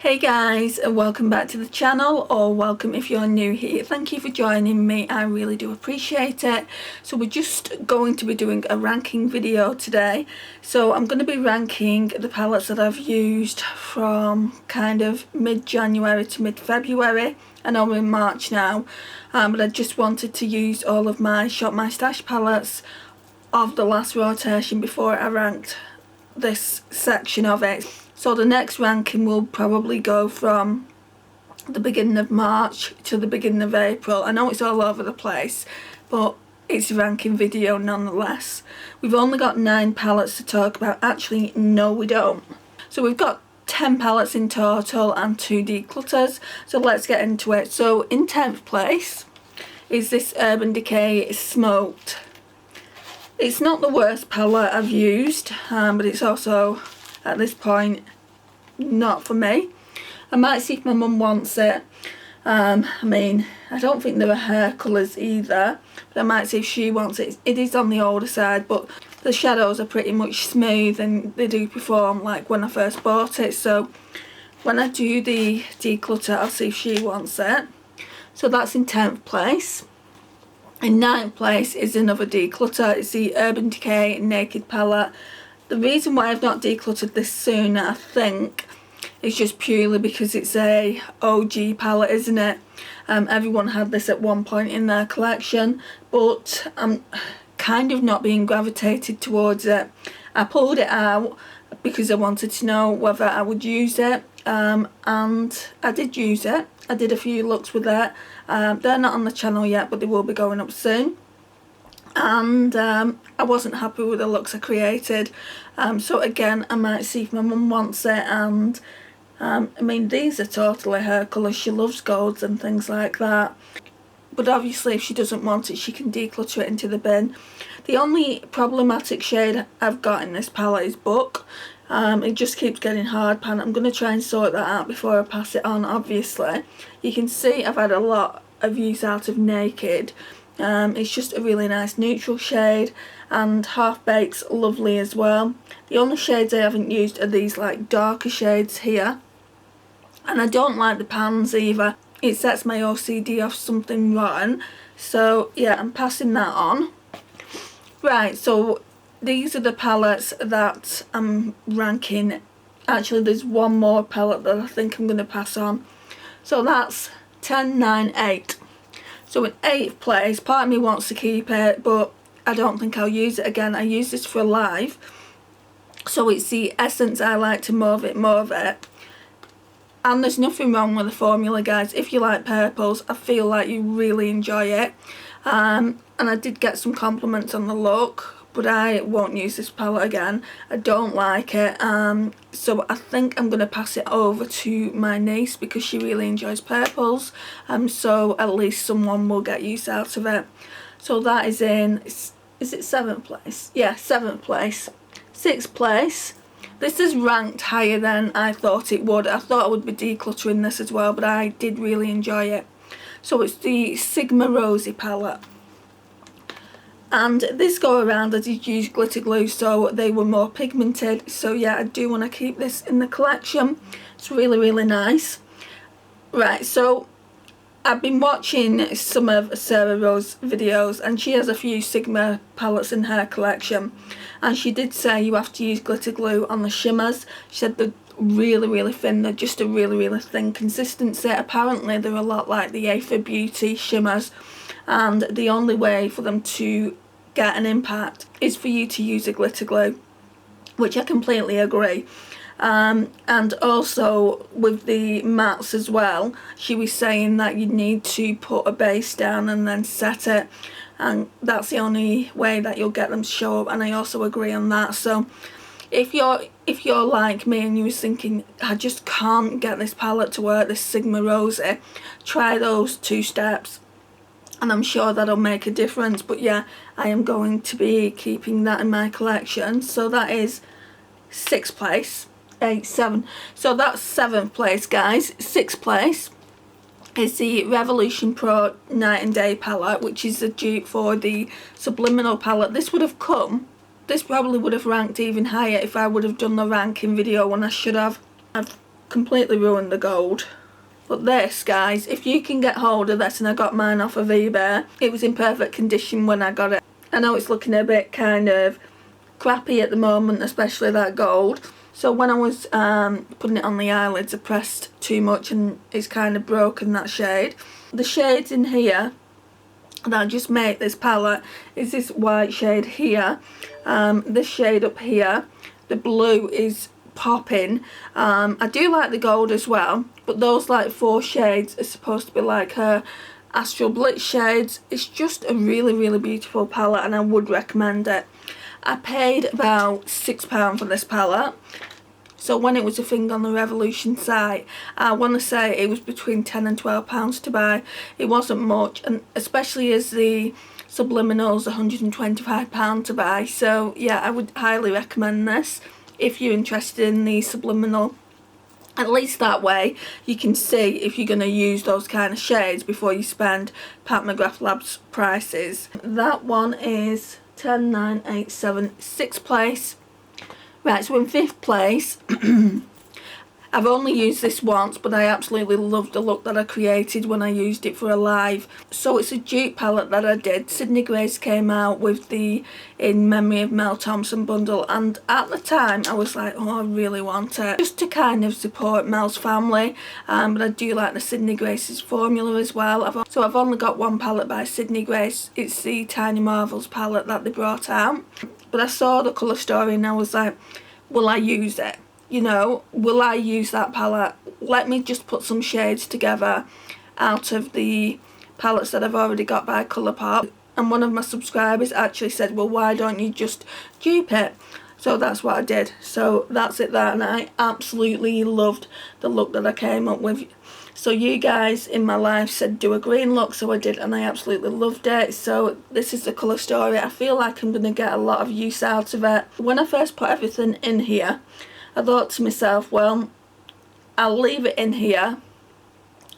Hey guys, and welcome back to the channel, or welcome if you're new here. Thank you for joining me, I really do appreciate it. So we're just going to be doing a ranking video today. So I'm going to be ranking the palettes that I've used from kind of mid-January to mid-February. I know we're in March now, but I just wanted to use all of my Shop My Stash palettes of the last rotation before I ranked this section of it. So the next ranking will probably go from the beginning of March to the beginning of April. I know it's all over the place, but it's a ranking video nonetheless. We've only got 9 palettes to talk about. Actually, no we don't. So we've got 10 palettes in total and 2 declutters. So let's get into it. So in 10th place is this Urban Decay Smoked. It's not the worst palette I've used, but it's also, at this point, not for me. I might see if my mum wants it. I mean, I don't think there are hair colours either, but I might see if she wants it. It is on the older side, but the shadows are pretty much smooth and they do perform like when I first bought it. So when I do the declutter, I'll see if she wants it. So that's in 10th place. In 9th place is another declutter. It's the Urban Decay Naked palette. The reason why I've not decluttered this sooner, I think, is just purely because it's a OG palette, isn't it? Everyone had this at one point in their collection, but I'm kind of not being gravitated towards it. I pulled it out because I wanted to know whether I would use it, and I did use it. I did a few looks with it. They're not on the channel yet, but they will be going up soon. And I wasn't happy with the looks I created, so again I might see if my mum wants it. And I mean, these are totally her colour. She loves golds and things like that, but obviously if she doesn't want it, she can declutter it into the bin. The only problematic shade I've got in this palette is Book. It just keeps getting hard pan. I'm going to try and sort that out before I pass it on. Obviously you can see I've had a lot of use out of Naked. It's just a really nice neutral shade, and Half Baked's lovely as well. The only shades I haven't used are these like darker shades here, and I don't like the pans either. It sets my OCD off something rotten. So yeah, I'm passing that on. Right, so these are the palettes that I'm ranking. Actually, there's one more palette that I think I'm going to pass on. So that's 10, 9, 8. So in 8th place, part of me wants to keep it, but I don't think I'll use it again. I use this for live. So it's the Essence I Like to Mauve It. And there's nothing wrong with the formula, guys. If you like purples, I feel like you really enjoy it. And I did get some compliments on the look, but I won't use this palette again. I don't like it. So I think I'm going to pass it over to my niece because she really enjoys purples. So at least someone will get use out of it. So that is in, is it 7th place? Yeah, 7th place. 6th place. This is ranked higher than I thought it would. I thought I would be decluttering this as well, but I did really enjoy it. So it's the Sigma Rosy palette. And this go around I did use glitter glue, so they were more pigmented. So yeah, I do want to keep this in the collection. It's really, really nice. Right, so I've been watching some of Sarah Rose's videos, and she has a few Sigma palettes in her collection. And she did say you have to use glitter glue on the shimmers. She said they're really, really thin. They're just a really, really thin consistency. Apparently they're a lot like the A for Beauty shimmers, and the only way for them to get an impact is for you to use a glitter glue, which I completely agree. And also with the mattes as well, she was saying that you need to put a base down and then set it, and that's the only way that you'll get them to show up, and I also agree on that. So if you're like me and you was thinking I just can't get this palette to work, this Sigma Rosy, try those 2 steps and I'm sure that'll make a difference. But yeah, I am going to be keeping that in my collection. So that is 6th place. 8, 7. So that's 7th place, guys. 6th place is the Revolution Pro Night and Day palette, which is a dupe for the Subliminal palette. This probably would have ranked even higher if I would have done the ranking video when I should have. I've completely ruined the gold. But this, guys, if you can get hold of this, and I got mine off of eBay, it was in perfect condition when I got it. I know it's looking a bit kind of crappy at the moment, especially that gold. So when I was putting it on the eyelids, I pressed too much and it's kind of broken that shade. The shades in here that just make this palette is this white shade here, this shade up here, the blue is popping. I do like the gold as well, but those like 4 shades are supposed to be like her Astral Blitz shades. It's just a really beautiful palette and I would recommend it. I paid about £6 for this palette. So when it was a thing on the Revolution site, I want to say it was between £10 and £12 to buy. It wasn't much, and especially as the Subliminal's £125 to buy. So yeah, I would highly recommend this if you're interested in the Subliminal. At least that way you can see if you're going to use those kind of shades before you spend Pat McGrath Labs prices. That one is 10987, 6th place. Right, so in 5th place, I've only used this once, but I absolutely loved the look that I created when I used it for a live. So it's a dupe palette that I did. Sydney Grace came out with the In Memory of Mel Thompson bundle, and at the time I was like, oh, I really want it, just to kind of support Mel's family, but I do like the Sydney Grace's formula as well. So I've only got one palette by Sydney Grace. It's the Tiny Marvels palette that they brought out. But I saw the colour story and I was like, will I use it? You know, will I use that palette? Let me just put some shades together out of the palettes that I've already got by Colourpop. And one of my subscribers actually said, well, why don't you just dupe it? So that's what I did. So that's it there, and I absolutely loved the look that I came up with. So you guys in my life said do a green look, so I did, and I absolutely loved it. So this is the colour story. I feel like I'm going to get a lot of use out of it. When I first put everything in here, I thought to myself, well, I'll leave it in here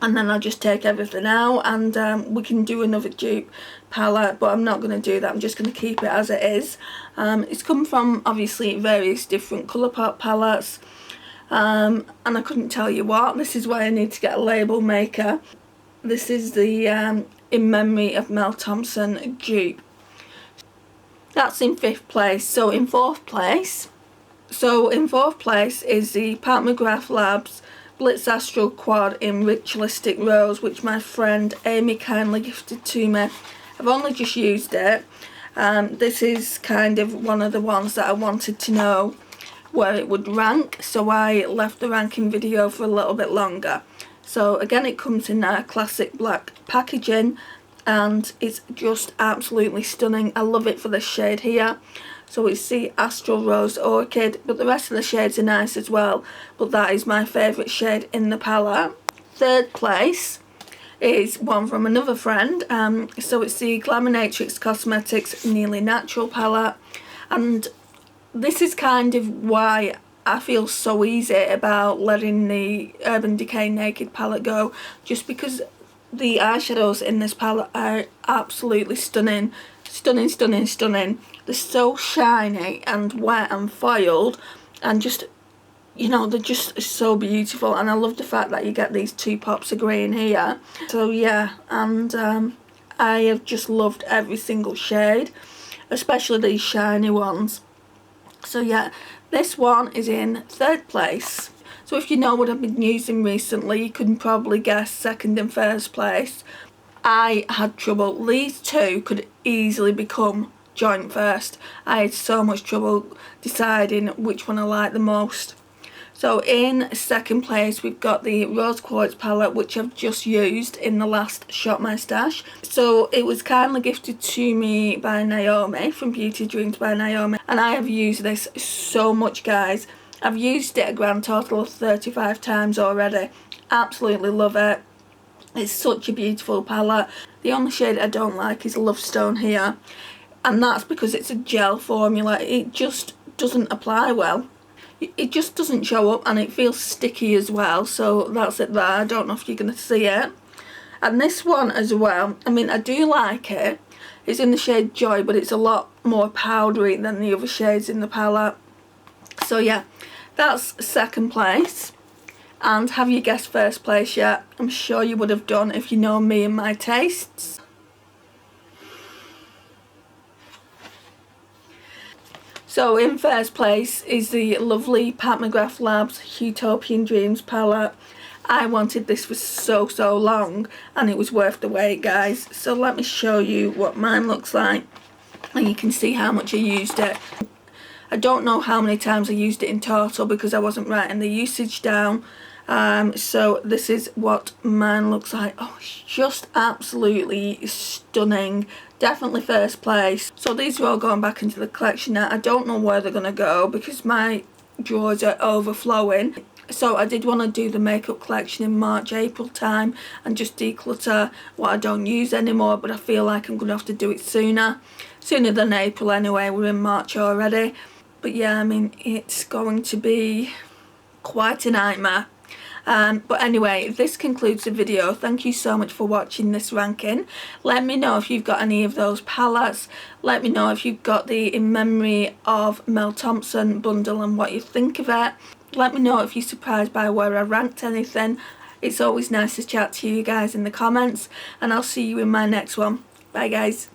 and then I'll just take everything out and we can do another dupe palette, but I'm not going to do that. I'm just going to keep it as it is. It's come from obviously various different Colourpop palettes, and I couldn't tell you what. This is why I need to get a label maker. This is the In Memory of Mel Thompson dupe. That's in 5th place. So in 4th place is the Pat McGrath Labs Blitz Astral Quad in Ritualistic Rose, which my friend Amy kindly gifted to me. I've only just used it. This is kind of one of the ones that I wanted to know where it would rank, so I left the ranking video for a little bit longer. So again, it comes in a classic black packaging and it's just absolutely stunning. I love it for this shade here. So it's the Astral Rose Orchid, but the rest of the shades are nice as well, but that is my favourite shade in the palette. 3rd place is one from another friend, so it's the Glamonatrix Cosmetics Nearly Natural palette, and this is kind of why I feel so easy about letting the Urban Decay Naked palette go, just because the eyeshadows in this palette are absolutely stunning. Stunning. They're so shiny and wet and foiled, and just, you know, they're just so beautiful. And I love the fact that you get these 2 pops of green here. So yeah, and I have just loved every single shade, especially these shiny ones. So yeah, this one is in 3rd place. So if you know what I've been using recently, you can probably guess 2nd and 1st place. I had trouble. These 2 could easily become joint first. I had so much trouble deciding which one I like the most. So in 2nd place we've got the Rose Quartz palette, which I've just used in the last Shop My Stash. So it was kindly gifted to me by Naomi from Beauty Dreams by Naomi, and I have used this so much, guys. I've used it a grand total of 35 times already. Absolutely love it. It's such a beautiful palette. The only shade I don't like is Love Stone here, and that's because it's a gel formula. It just doesn't apply well. It just doesn't show up, and it feels sticky as well, so that's it there. I don't know if you're going to see it. And this one as well, I mean, I do like it. It's in the shade Joy, but it's a lot more powdery than the other shades in the palette. So yeah, that's 2nd place. And have you guessed first place yet? I'm sure you would have done if you know me and my tastes. So in first place is the lovely Pat McGrath Labs Utopian Dreams palette. I wanted this for so long and it was worth the wait, guys. So let me show you what mine looks like and you can see how much I used it. I don't know how many times I used it in total because I wasn't writing the usage down. So this is what mine looks like. Oh, it's just absolutely stunning. Definitely first place. So these are all going back into the collection now. I don't know where they're going to go because my drawers are overflowing. So I did want to do the makeup collection in March, April time and just declutter what I don't use anymore, but I feel like I'm going to have to do it sooner than April anyway. We're in March already. But yeah, I mean, it's going to be quite a nightmare. But anyway, this concludes the video. Thank you so much for watching this ranking. Let me know if you've got any of those palettes. Let me know if you've got the In Memory of Mel Thompson bundle and what you think of it. Let me know if you're surprised by where I ranked anything. It's always nice to chat to you guys in the comments, and I'll see you in my next one. Bye guys.